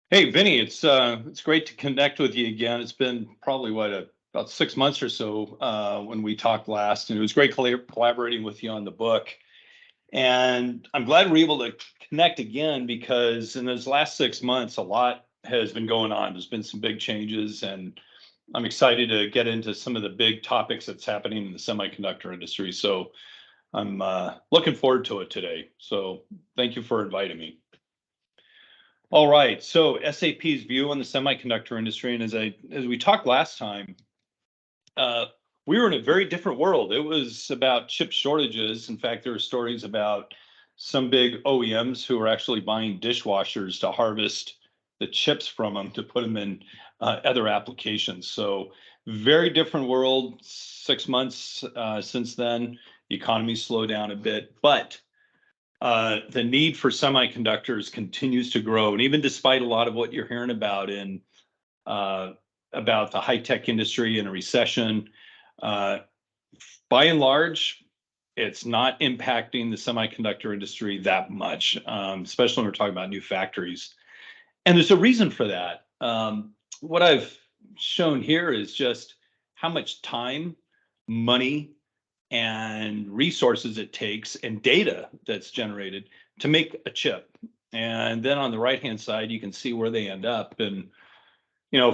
Hey, Vinny, it's great to connect with you again. It's been probably about 6 months or so when we talked last, and it was great collaborating with you on the book. And I'm glad we're able to connect again because in those last 6 months, a lot has been going on. There's been some big changes, and I'm excited to get into some of the big topics that's happening in the semiconductor industry. So I'm looking forward to it today. So thank you for inviting me. All right. So SAP's view on the semiconductor industry, and as we talked last time, uh, we were in a very different world. It was about chip shortages. In fact, there were stories about some big OEMs who were actually buying dishwashers to harvest the chips from them to put them in other applications. So very different world. 6 months since then, the economy slowed down a bit, but the need for semiconductors continues to grow, and even despite a lot of what you're hearing uh, about the high tech industry and a recession, uh, by and large, it's not impacting the semiconductor industry that much, especially when we're talking about new factories. And there's a reason for that. What I've shown here is just how much time, money, and resources it takes and data that's generated to make a chip. And then on the right hand side, you can see where they end up. And,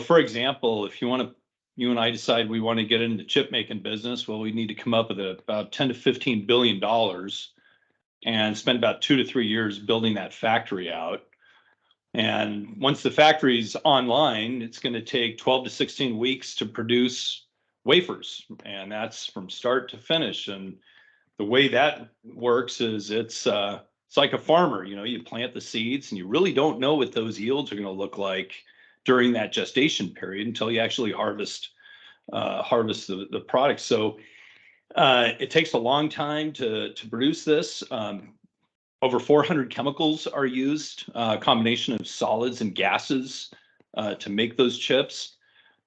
for example, if you and I decide we want to get into the chip making business, well, we need to come up with about 10 to $15 billion and spend about 2 to 3 years building that factory out. And once the factory's online, it's going to take 12 to 16 weeks to produce wafers. And that's from start to finish. And the way that works is it's like a farmer. You plant the seeds and you really don't know what those yields are going to look like during that gestation period until you actually harvest the product. So it takes a long time to produce this. Over 400 chemicals are used, a combination of solids and gases to make those chips.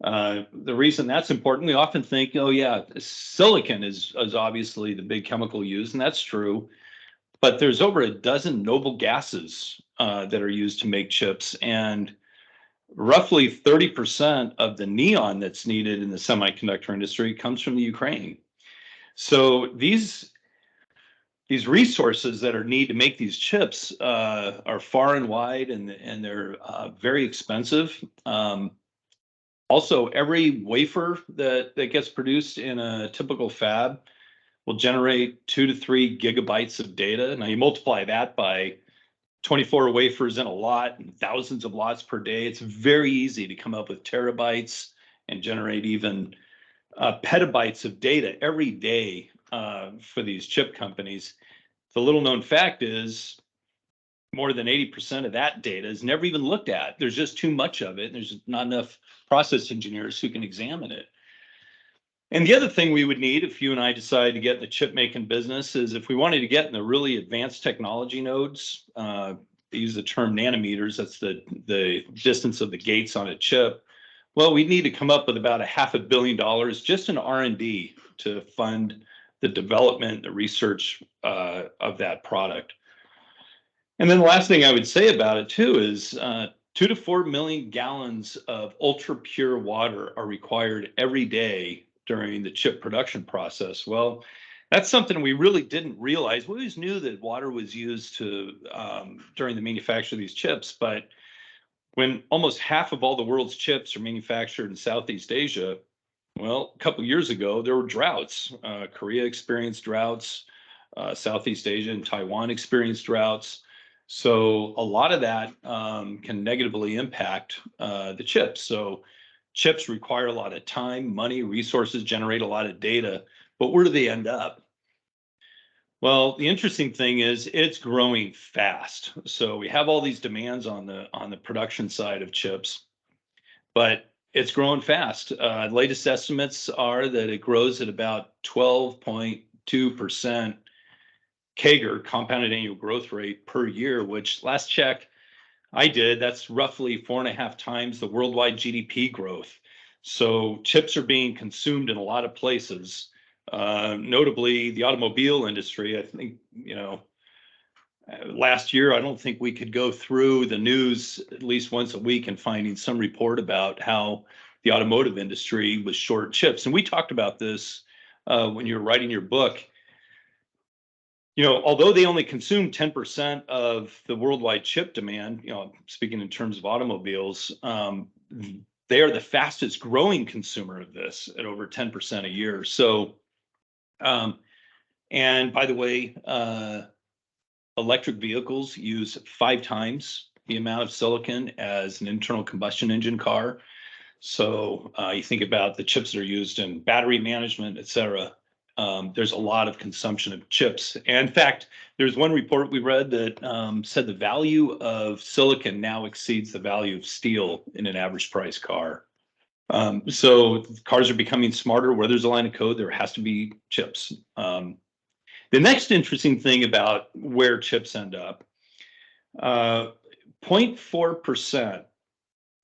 The reason that's important, we often think, oh yeah, silicon is obviously the big chemical used, and that's true. But there's over a dozen noble gases that are used to make chips, and roughly 30% of the neon that's needed in the semiconductor industry comes from the Ukraine. So these resources that are needed to make these chips are far and wide, and they're very expensive. Also, every wafer that gets produced in a typical fab will generate 2 to 3 gigabytes of data. Now you multiply that by 24 wafers in a lot and thousands of lots per day. It's very easy to come up with terabytes and generate even petabytes of data every day for these chip companies. The little known fact is more than 80% of that data is never even looked at. There's just too much of it. And there's not enough process engineers who can examine it. And the other thing we would need if you and I decide to get in the chip making business is if we wanted to get in the really advanced technology nodes, they use the term nanometers, that's the distance of the gates on a chip. Well, we need to come up with about $500 million just in R&D to fund the development, the research of that product. And then the last thing I would say about it too is 2 to 4 million gallons of ultra pure water are required every day during the chip production process. Well, that's something we really didn't realize. We always knew that water was used during the manufacture of these chips, but when almost half of all the world's chips are manufactured in Southeast Asia, well, a couple of years ago there were droughts. Korea experienced droughts. Southeast Asia and Taiwan experienced droughts. So a lot of that can negatively impact the chips. So chips require a lot of time, money, resources, generate a lot of data. But where do they end up? Well, the interesting thing is it's growing fast. So we have all these demands on the production side of chips, but it's growing fast. Latest estimates are that it grows at about 12.2% CAGR, compounded annual growth rate per year, which last check I did, that's roughly 4.5 times the worldwide GDP growth. So chips are being consumed in a lot of places, notably the automobile industry. I think, Last year, I don't think we could go through the news at least once a week and finding some report about how the automotive industry was short chips. And we talked about this when you were writing your book. Although they only consume 10% of the worldwide chip demand, speaking in terms of automobiles, they are the fastest growing consumer of this at over 10% a year. So, and by the way, electric vehicles use 5 times the amount of silicon as an internal combustion engine car. So you think about the chips that are used in battery management, et cetera. There's a lot of consumption of chips. And in fact, there's one report we read that said the value of silicon now exceeds the value of steel in an average price car. So cars are becoming smarter. Where there's a line of code, there has to be chips. The next interesting thing about where chips end up, 0.4%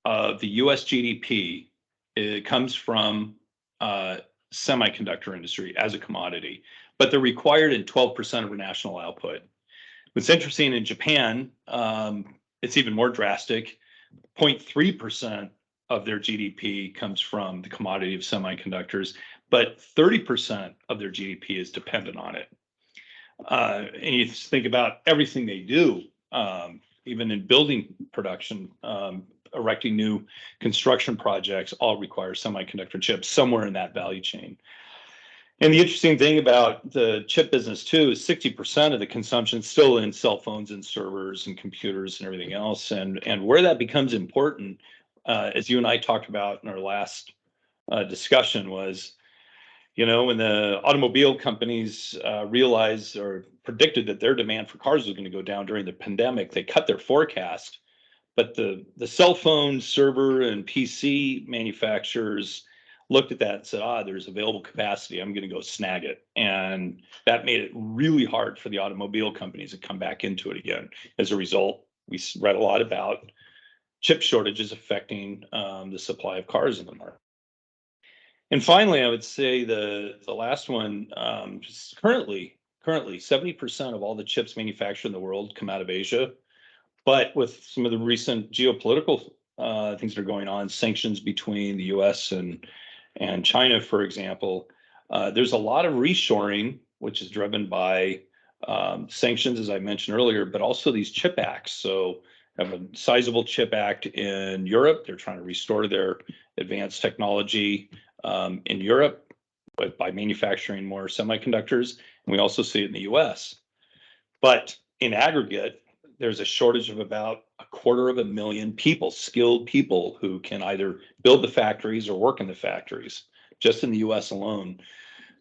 of the US GDP comes from semiconductor industry as a commodity, but they're required in 12% of our national output. What's interesting in Japan, it's even more drastic. 0.3% of their GDP comes from the commodity of semiconductors, but 30% of their GDP is dependent on it. And you think about everything they do, even in building production, erecting new construction projects, all require semiconductor chips somewhere in that value chain. And the interesting thing about the chip business too is 60% of the consumption is still in cell phones and servers and computers and everything else. And where that becomes important, as you and I talked about in our last discussion, was when the automobile companies realized or predicted that their demand for cars was going to go down during the pandemic, they cut their forecast. But the cell phone, server, and PC manufacturers looked at that and said, there's available capacity. I'm going to go snag it. And that made it really hard for the automobile companies to come back into it again. As a result, we read a lot about chip shortages affecting the supply of cars in the market. And finally, I would say the last one, just currently 70% of all the chips manufactured in the world come out of Asia. But with some of the recent geopolitical things that are going on, sanctions between the U.S. and China, for example, there's a lot of reshoring, which is driven by sanctions, as I mentioned earlier, but also these chip acts. So have a sizable chip act in Europe. They're trying to restore their advanced technology in Europe by manufacturing more semiconductors. And we also see it in the U.S. But in aggregate, there's a shortage of about 250,000 people, skilled people who can either build the factories or work in the factories, just in the US alone.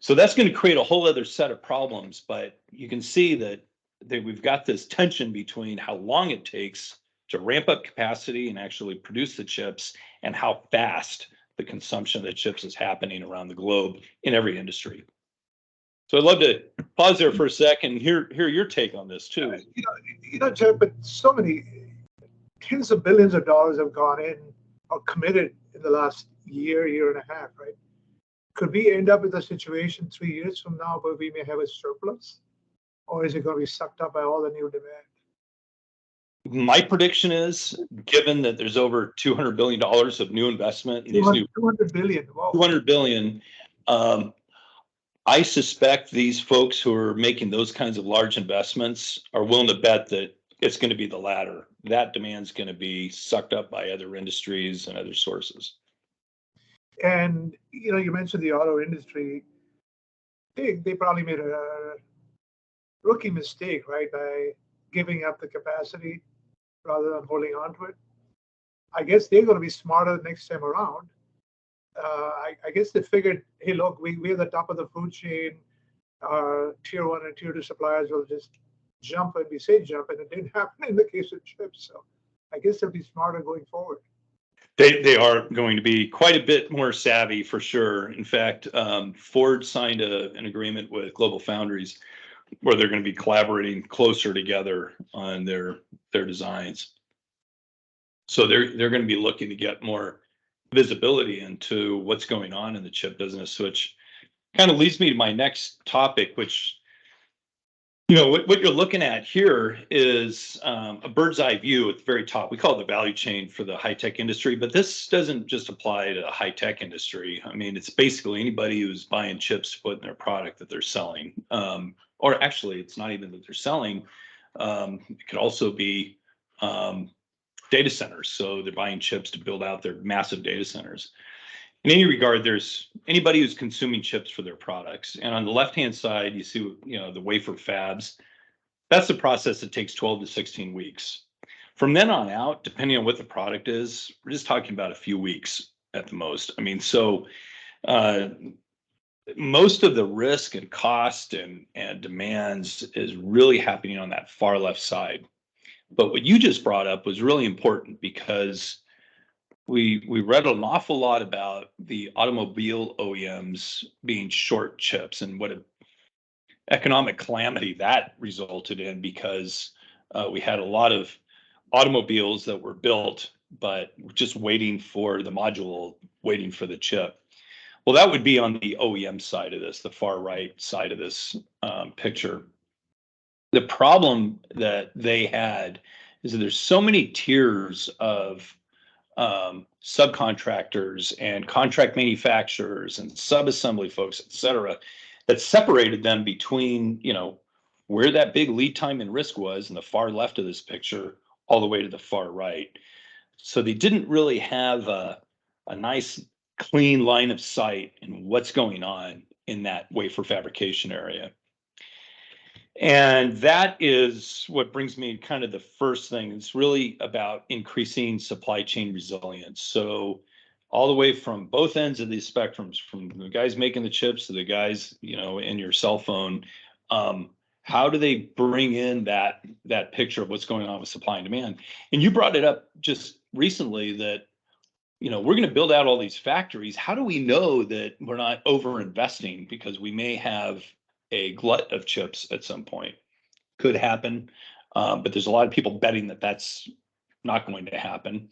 So that's going to create a whole other set of problems. But you can see that we've got this tension between how long it takes to ramp up capacity and actually produce the chips and how fast the consumption of the chips is happening around the globe in every industry. So I'd love to pause there for a second and hear your take on this too. Jeff, but so many tens of billions of dollars have gone in or committed in the last year and a half, right? Could we end up with a situation 3 years from now where we may have a surplus, or is it going to be sucked up by all the new demand? My prediction is, given that there's over $200 billion of new investment in these new 200 billion, wow. 200 billion. I suspect these folks who are making those kinds of large investments are willing to bet that it's going to be the latter. That demand's going to be sucked up by other industries and other sources. And you mentioned the auto industry. They probably made a rookie mistake, right, by giving up the capacity rather than holding on to it. I guess they're going to be smarter next time around. I guess they figured, hey, look, we're the top of the food chain. Our tier 1 and tier 2 suppliers will just jump when we say jump, and it didn't happen in the case of chips. So I guess they'll be smarter going forward. They are going to be quite a bit more savvy for sure. In fact, Ford signed an agreement with Global Foundries where they're going to be collaborating closer together on their designs. So they're going to be looking to get more visibility into what's going on in the chip business, which kind of leads me to my next topic, which What you're looking at here is a bird's eye view at the very top. We call it the value chain for the high-tech industry, but this doesn't just apply to the high-tech industry. I mean, it's basically anybody who's buying chips to put in their product that they're selling. Or actually, it's not even that they're selling. It could also be data centers. So they're buying chips to build out their massive data centers. In any regard, there's anybody who's consuming chips for their products. And on the left-hand side, you see, the wafer fabs. That's the process that takes 12 to 16 weeks. From then on out, depending on what the product is, we're just talking about a few weeks at the most. I mean, so most of the risk and cost and demands is really happening on that far left side. But what you just brought up was really important because we read an awful lot about the automobile OEMs being short chips and what an economic calamity that resulted in, because we had a lot of automobiles that were built, but just waiting for the module, waiting for the chip. Well, that would be on the OEM side of this, the far right side of this picture. The problem that they had is that there's so many tiers of subcontractors and contract manufacturers and subassembly folks, et cetera, that separated them between, where that big lead time and risk was in the far left of this picture, all the way to the far right. So they didn't really have a nice, clean line of sight in what's going on in that wafer fabrication area. And that is what brings me kind of the first thing. It's really about increasing supply chain resilience. So all the way from both ends of these spectrums, from the guys making the chips to the guys, in your cell phone, how do they bring in that picture of what's going on with supply and demand? And you brought it up just recently that, we're going to build out all these factories. How do we know that we're not over investing because we may have a glut of chips at some point? Could happen, but there's a lot of people betting that that's not going to happen.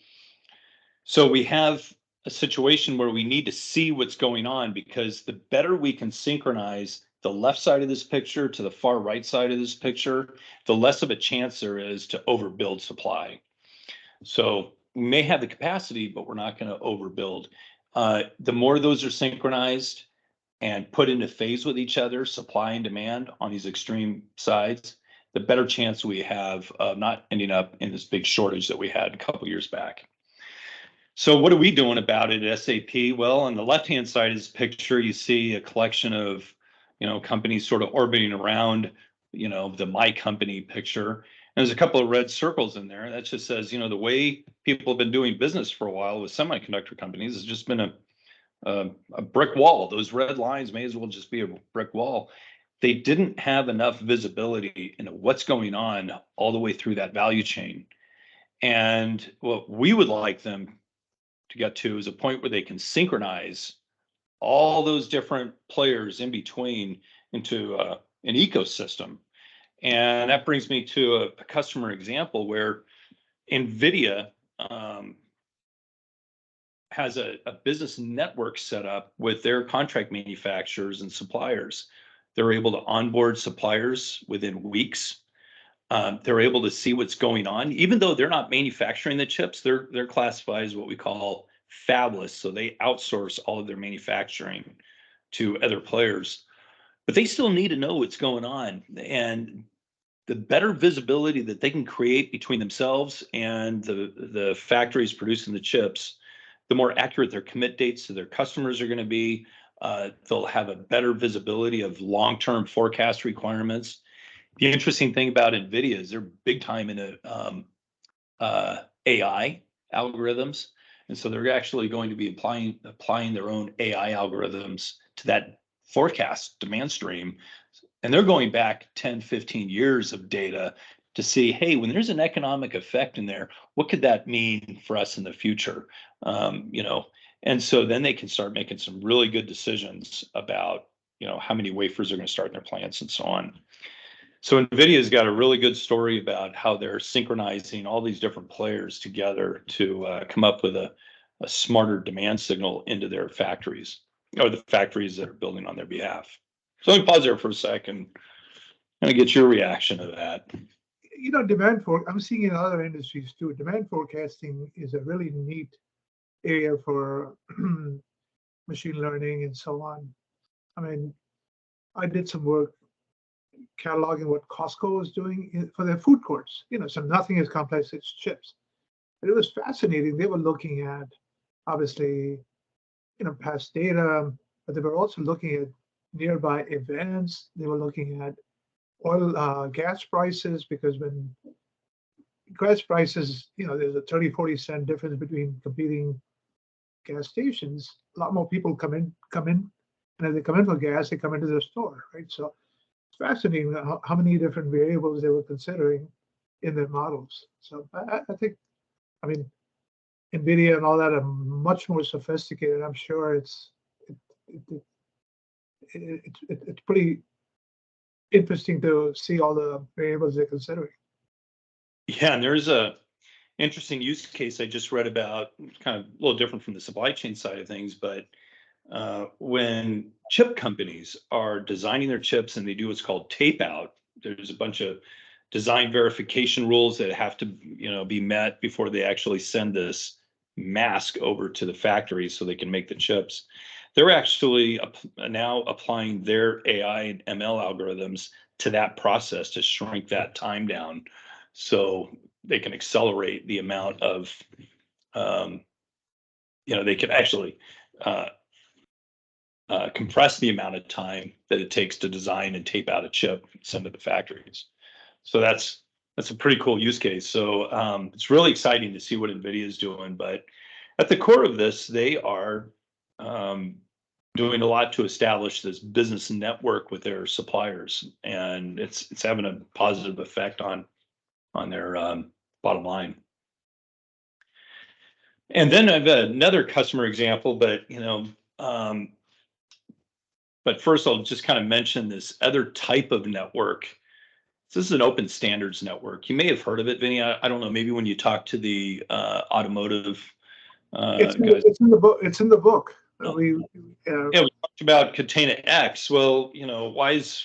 So we have a situation where we need to see what's going on, because the better we can synchronize the left side of this picture to the far right side of this picture, the less of a chance there is to overbuild supply. So we may have the capacity, but we're not going to overbuild. The more those are synchronized and put into phase with each other, supply and demand on these extreme sides, the better chance we have of not ending up in this big shortage that we had a couple years back. So what are we doing about it at SAP? Well, on the left-hand side of this picture, you see a collection of, companies sort of orbiting around, the my company picture. And there's a couple of red circles in there. That just says, the way people have been doing business for a while with semiconductor companies has just been a brick wall. Those red lines may as well just be a brick wall. They didn't have enough visibility into what's going on all the way through that value chain. And what we would like them to get to is a point where they can synchronize all those different players in between into an ecosystem. And that brings me to a customer example where NVIDIA has a business network set up with their contract manufacturers and suppliers. They're able to onboard suppliers within weeks. They're able to see what's going on. Even though they're not manufacturing the chips, they're classified as what we call fabless. So they outsource all of their manufacturing to other players. But they still need to know what's going on. And the better visibility that they can create between themselves and the factories producing the chips, the more accurate their commit dates to their customers are going to be. They'll have a better visibility of long-term forecast requirements. The interesting thing about NVIDIA is they're big time in AI algorithms. And so they're actually going to be applying their own AI algorithms to that forecast demand stream. And they're going back 10, 15 years of data to see, hey, when there's an economic effect in there, what could that mean for us in the future? And so then they can start making some really good decisions about, how many wafers are going to start in their plants and so on. So NVIDIA's got a really good story about how they're synchronizing all these different players together to come up with a smarter demand signal into their factories, or the factories that are building on their behalf. So let me pause there for a second. kind of get your reaction to that. I'm seeing in other industries too, demand forecasting is a really neat area for machine learning and so on. I mean, I did some work cataloging what Costco is doing for their food courts, so nothing as complex as chips. But it was fascinating. They were looking at, obviously, past data, but they were also looking at nearby events. They were looking at oil, gas prices, because when gas prices, there's a 30-40 cent difference between competing gas stations. A lot more people come in, and if they come in for gas, they come into the store, right? So it's fascinating how many different variables they were considering in their models. So I think, I mean, NVIDIA and all that are much more sophisticated. I'm sure it's pretty interesting to see all the variables they're considering. Yeah, and there's a interesting use case I just read about, kind of a little different from the supply chain side of things, but when chip companies are designing their chips and they do what's called tape out, there's a bunch of design verification rules that have to be met before they actually send this mask over to the factory so they can make the chips. They're actually now applying their AI and ML algorithms to that process to shrink that time down, so they can accelerate the amount of they can actually compress the amount of time that it takes to design and tape out a chip, send to the factories. So that's a pretty cool use case. So it's really exciting to see what NVIDIA is doing. But at the core of this, they are doing a lot to establish this business network with their suppliers, and it's having a positive effect on their bottom line. And then I've got another customer example, but but first I'll just kind of mention this other type of network. This is an open standards network. You may have heard of it, Vinny. I don't know. Maybe when you talk to the automotive It's guys. it's in the book. It's in the book. Yeah, we talked about Catena X. Well, why is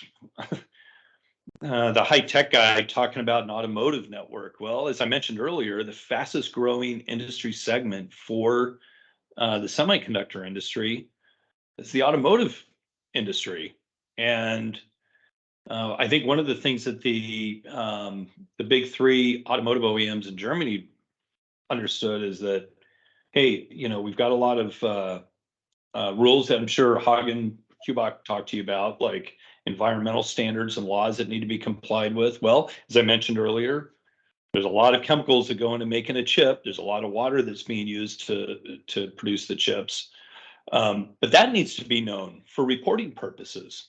the high tech guy talking about an automotive network? Well, as I mentioned earlier, the fastest growing industry segment for the semiconductor industry is the automotive industry. And I think one of the things that the big three automotive OEMs in Germany understood is that, hey, we've got a lot of rules that I'm sure Hagen Kubach talked to you about, like environmental standards and laws that need to be complied with. Well, as I mentioned earlier, there's a lot of chemicals that go into making a chip. There's a lot of water that's being used to produce the chips. But that needs to be known for reporting purposes.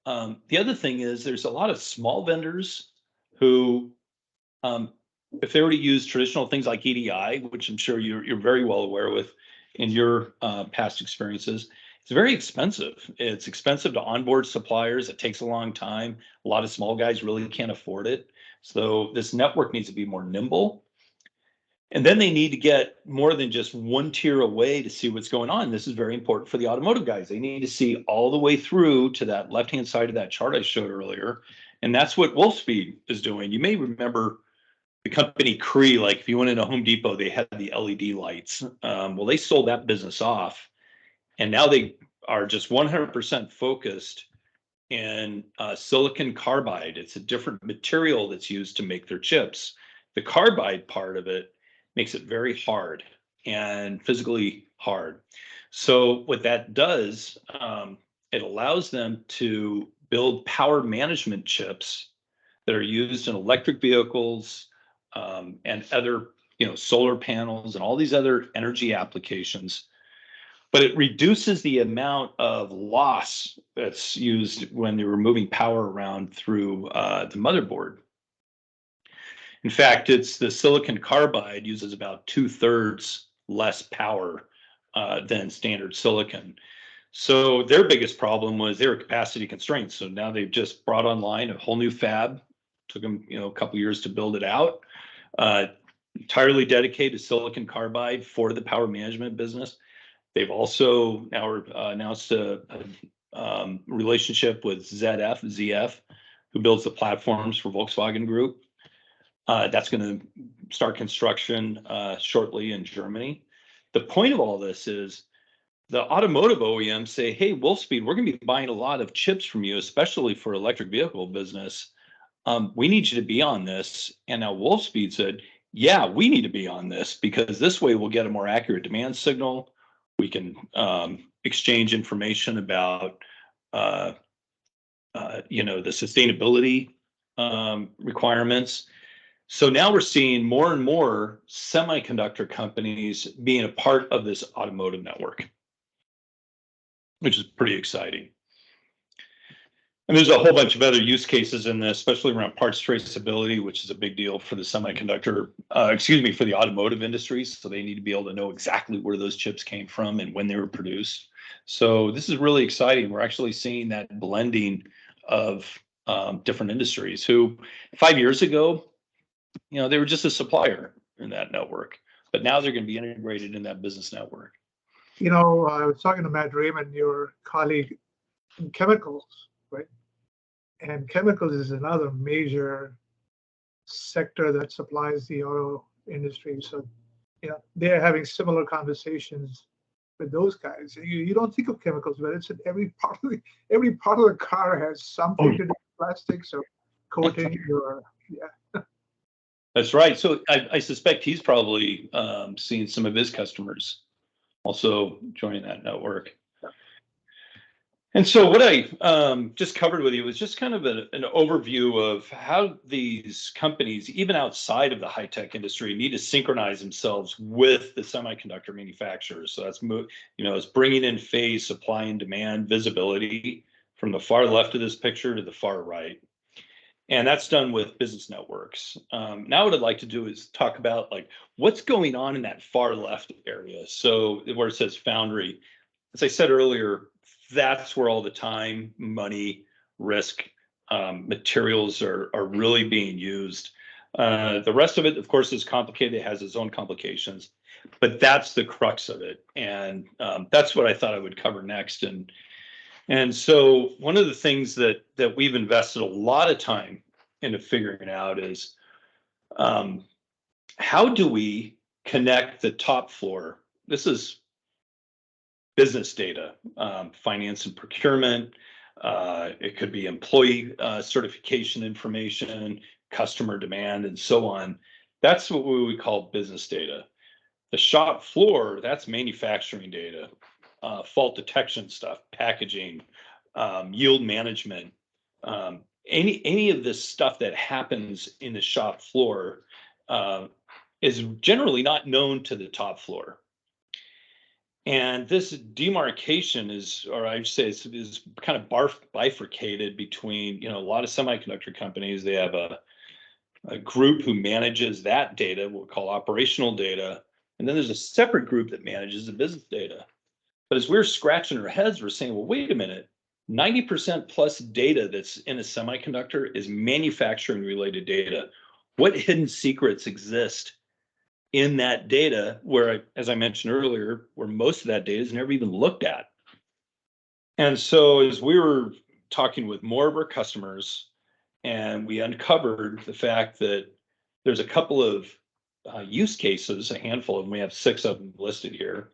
The other thing is there's a lot of small vendors who, if they were to use traditional things like EDI, which I'm sure you're very well aware with in your past experiences, it's very expensive. It's expensive to onboard suppliers. It takes a long time. A lot of small guys really can't afford it. So this network needs to be more nimble. And then they need to get more than just one tier away to see what's going on. This is very important for the automotive guys. They need to see all the way through to that left-hand side of that chart I showed earlier. And that's what Wolfspeed is doing. You may remember the company Cree, like if you went into Home Depot, they had the LED lights. Well, they sold that business off. And now they are just 100% focused in silicon carbide. It's a different material that's used to make their chips. The carbide part of it makes it very hard and physically hard. So what that does, it allows them to build power management chips that are used in electric vehicles and other, solar panels and all these other energy applications. But it reduces the amount of loss that's used when you're moving power around through the motherboard. In fact, it's the silicon carbide uses about 2/3 less power than standard silicon. So their biggest problem was they were capacity constraints. So now they've just brought online a whole new fab. Took them, a couple years to build it out. Entirely dedicated to silicon carbide for the power management business. They've also now announced a relationship with ZF, who builds the platforms for Volkswagen Group. That's going to start construction shortly in Germany. The point of all this is the automotive OEMs say, hey, Wolfspeed, we're going to be buying a lot of chips from you, especially for electric vehicle business. We need you to be on this. And now Wolfspeed said, yeah, we need to be on this because this way we'll get a more accurate demand signal. We can exchange information about, the sustainability requirements. So now we're seeing more and more semiconductor companies being a part of this automotive network, which is pretty exciting. And there's a whole bunch of other use cases in this, especially around parts traceability, which is a big deal for the for the automotive industry. So they need to be able to know exactly where those chips came from and when they were produced. So this is really exciting. We're actually seeing that blending of different industries who 5 years ago, they were just a supplier in that network, but now they're going to be integrated in that business network. I was talking to Matt Raymond, your colleague in chemicals, right? And chemicals is another major sector that supplies the auto industry. So, they're having similar conversations with those guys. You don't think of chemicals, but it's in every part of the car has something to do with plastics or coating or That's right. So I suspect he's probably seeing some of his customers also joining that network. And so what I just covered with you was just kind of an overview of how these companies, even outside of the high-tech industry, need to synchronize themselves with the semiconductor manufacturers. So that's, it's bringing in phase, supply and demand, visibility from the far left of this picture to the far right. And that's done with business networks. Now what I'd like to do is talk about what's going on in that far left area. So where it says foundry, as I said earlier, that's where all the time, money, risk, materials are really being used. The rest of it, of course, is complicated. It has its own complications, but that's the crux of it. And that's what I thought I would cover next. And so one of the things that we've invested a lot of time into figuring out is how do we connect the top floor? This is business data, finance and procurement. It could be employee certification information, customer demand, and so on. That's what we would call business data. The shop floor, that's manufacturing data, fault detection stuff, packaging, yield management, any of this stuff that happens in the shop floor is generally not known to the top floor. And this demarcation is, or I should say, is kind of bifurcated between, a lot of semiconductor companies. They have a group who manages that data, what we call operational data. And then there's a separate group that manages the business data. But as we're scratching our heads, we're saying, well, wait a minute, 90% plus data that's in a semiconductor is manufacturing related data. What hidden secrets exist in that data where, as I mentioned earlier, where most of that data is never even looked at? And so as we were talking with more of our customers, and we uncovered the fact that there's a couple of use cases, a handful of them, we have 6 of them listed here,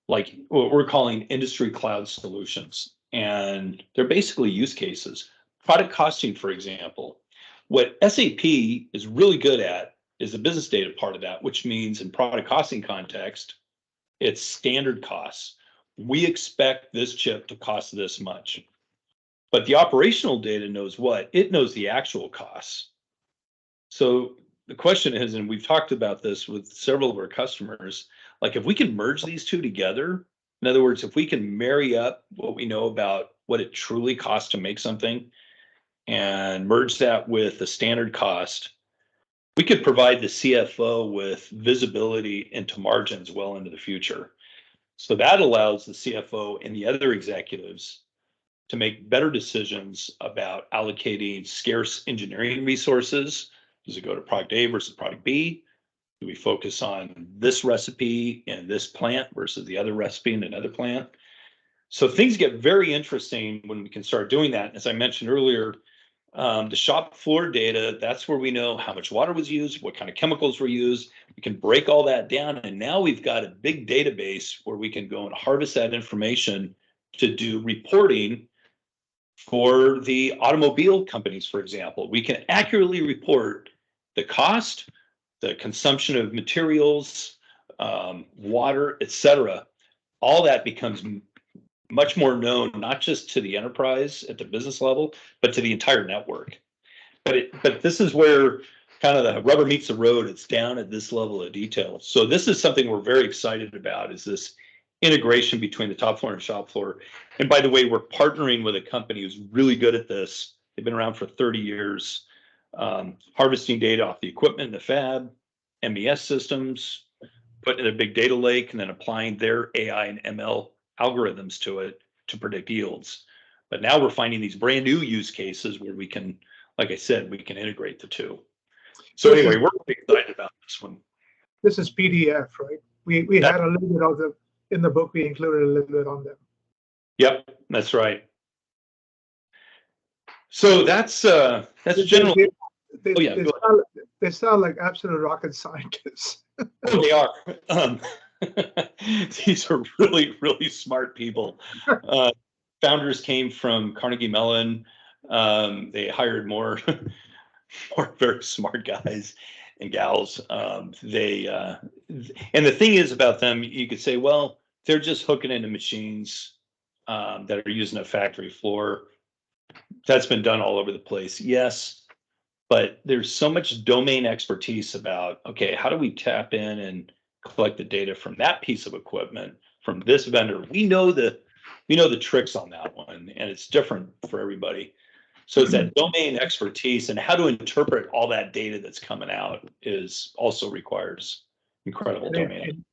like what we're calling industry cloud solutions. And they're basically use cases. Product costing, for example. What SAP is really good at is the business data part of that, which means in product costing context, it's standard costs. We expect this chip to cost this much. But the operational data knows what? It knows the actual costs. So the question is, and we've talked about this with several of our customers, if we can merge these two together, in other words, if we can marry up what we know about what it truly costs to make something and merge that with the standard cost, we could provide the CFO with visibility into margins well into the future. So that allows the CFO and the other executives to make better decisions about allocating scarce engineering resources. Does it go to product A versus product B? Do we focus on this recipe in this plant versus the other recipe in another plant? So things get very interesting when we can start doing that. As I mentioned earlier, the shop floor data, that's where we know how much water was used, what kind of chemicals were used. We can break all that down. And now we've got a big database where we can go and harvest that information to do reporting for the automobile companies, for example. We can accurately report the cost, the consumption of materials, water, etc. All that becomes much more known, not just to the enterprise at the business level, but to the entire network. But this is where kind of the rubber meets the road. It's down at this level of detail. So this is something we're very excited about, is this integration between the top floor and shop floor. And by the way, we're partnering with a company who's really good at this. They've been around for 30 years, harvesting data off the equipment in the fab, MES systems, putting in a big data lake, and then applying their AI and ML algorithms to it to predict yields. But now we're finding these brand new use cases where we can, like I said, we can integrate the two. So anyway, we're really excited about this one. This is PDF, right? We had a little bit of the, in the book, we included a little bit on them. Yep, that's right. So that's generally. They sound like absolute rocket scientists. Oh, they are. These are really, really smart people. Founders came from Carnegie Mellon. They hired more very smart guys and gals. And the thing is about them, you could say, well, they're just hooking into machines that are using a factory floor. That's been done all over the place. Yes. But there's so much domain expertise about, okay, how do we tap in and collect the data from that piece of equipment, from this vendor? We know the tricks on that one, and it's different for everybody. So it's that domain expertise, and how to interpret all that data that's coming out is also requires incredible domain.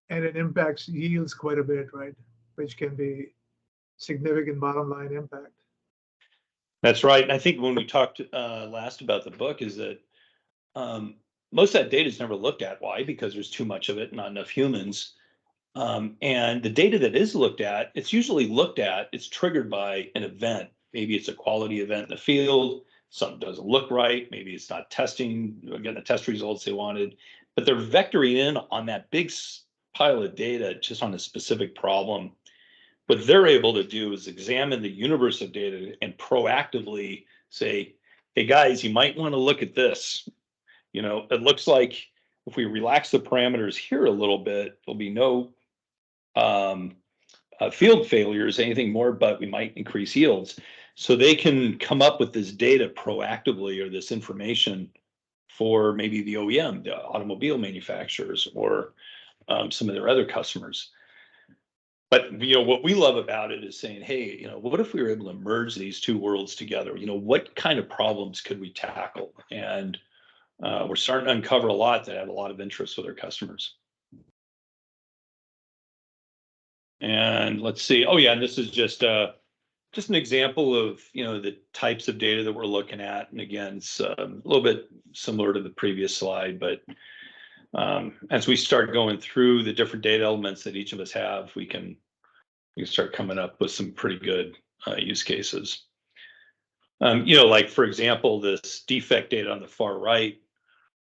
And it impacts yields quite a bit, right? Which can be significant bottom line impact. That's right. And I think when we talked last about the book, is that most of that data is never looked at. Why? Because there's too much of it, not enough humans. And the data that is looked at, it's usually looked at, it's triggered by an event. Maybe it's a quality event in the field, something doesn't look right, maybe it's not testing, getting the test results they wanted, but they're vectoring in on that big pile of data just on a specific problem. What they're able to do is examine the universe of data and proactively say, hey guys, you might want to look at this. You know, it looks like if we relax the parameters here a little bit, there'll be no field failures, anything more, but we might increase yields. So they can come up with this data proactively, or this information for maybe the OEM, the automobile manufacturers, or some of their other customers. But you know, what we love about it is saying, hey, you know, what if we were able to merge these two worlds together? You know, what kind of problems could we tackle? And we're starting to uncover a lot that have a lot of interest with our customers. And let's see. Oh yeah, and this is just an example of, you know, the types of data that we're looking at. And again, it's a little bit similar to the previous slide, but as we start going through the different data elements that each of us have, we can start coming up with some pretty good use cases. You know, like for example, this defect data on the far right.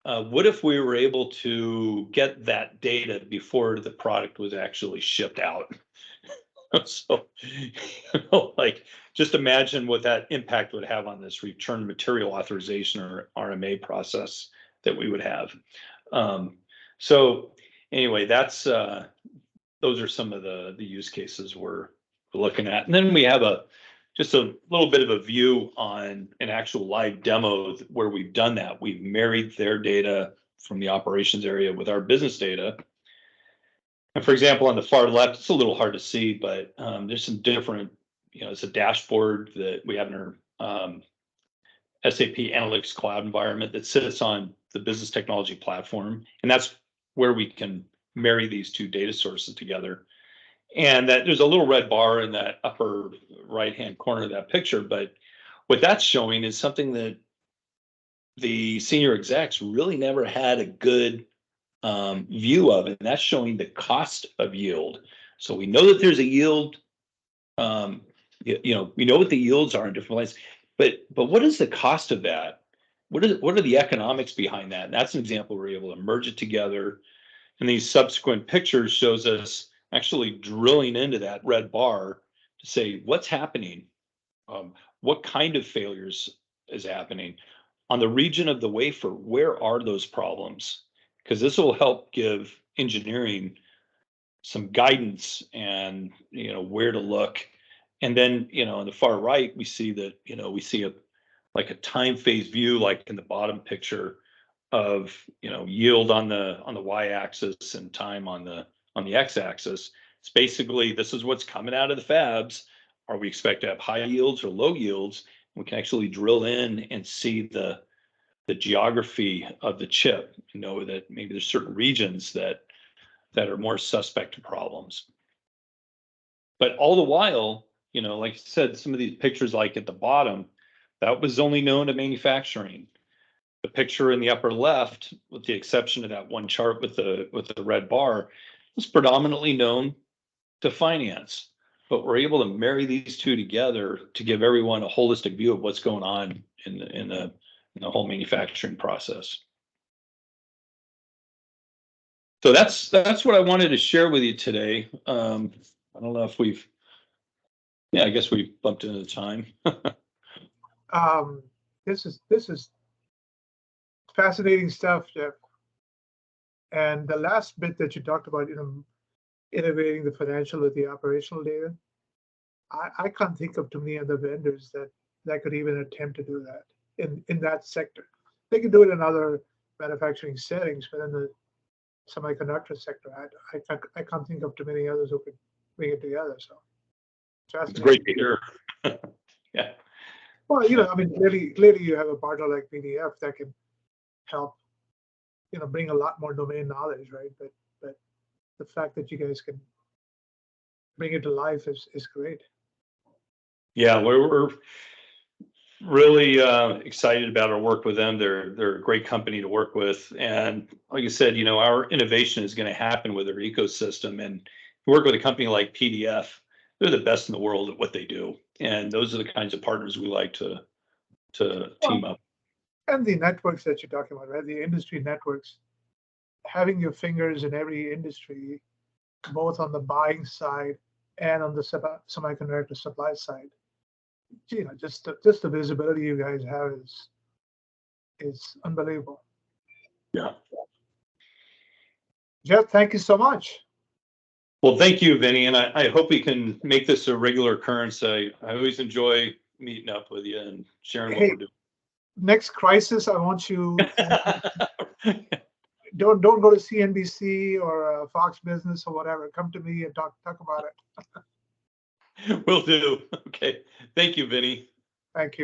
What if we were able to get that data before the product was actually shipped out? So, you know, like, just imagine what that impact would have on this return material authorization, or RMA process that we would have. So anyway, that's those are some of the use cases we're looking at. And then we have just a little bit of a view on an actual live demo where we've done that. We've married their data from the operations area with our business data. And for example, on the far left, it's a little hard to see, but there's some different, you know, it's a dashboard that we have in our SAP Analytics cloud environment that sits on the business technology platform. And that's where we can marry these two data sources together. And that there's a little red bar in that upper right-hand corner of that picture. But what that's showing is something that the senior execs really never had a good view of, and that's showing the cost of yield. So we know that there's a yield We know what the yields are in different places, but what is the cost of that? What are the economics behind that? And that's an example where we're able to merge it together. And these subsequent pictures shows us actually drilling into that red bar to say what's happening, what kind of failures is happening on the region of the wafer. Where are those problems? Because this will help give engineering some guidance and where to look. And then on the far right we see that we see a time phase view, like in the bottom picture, of yield on the y-axis and time on the x-axis. It's basically, this is what's coming out of the fabs. Are we expect to have high yields or low yields? We can actually drill in and see the geography of the chip. That maybe there's certain regions that are more suspect to problems. But all the while, like I said, some of these pictures, like at the bottom, that was only known to manufacturing. The picture in the upper left, with the exception of that one chart with the red bar, was predominantly known to finance. But we're able to marry these two together to give everyone a holistic view of what's going on in the whole manufacturing process. So that's what I wanted to share with you today. I don't know if I guess we've bumped into the time. This is fascinating stuff, Jeff. And the last bit that you talked about, integrating the financial with the operational data, I can't think of too many other vendors that could even attempt to do that in that sector. They can do it in other manufacturing settings, but in the semiconductor sector, I can't think of too many others who could bring it together. So it's great to hear. Yeah. Well, clearly you have a partner like PDF that can help, bring a lot more domain knowledge, right? But the fact that you guys can bring it to life is great. Yeah, we're really excited about our work with them. They're a great company to work with, and like I said, our innovation is going to happen with their ecosystem. And work with a company like PDF, they're the best in the world at what they do, and those are the kinds of partners we like to team up. And the networks that you're talking about, right? The industry networks, having your fingers in every industry, both on the buying side and on the semiconductor supply side. Just the visibility you guys have is unbelievable. Yeah. Jeff, thank you so much. Well, thank you, Vinnie, and I hope we can make this a regular occurrence. I always enjoy meeting up with you and sharing what we're doing. Next crisis, I want you don't go to CNBC or Fox Business or whatever. Come to me and talk about it. Will do. Okay. Thank you, Vinnie. Thank you.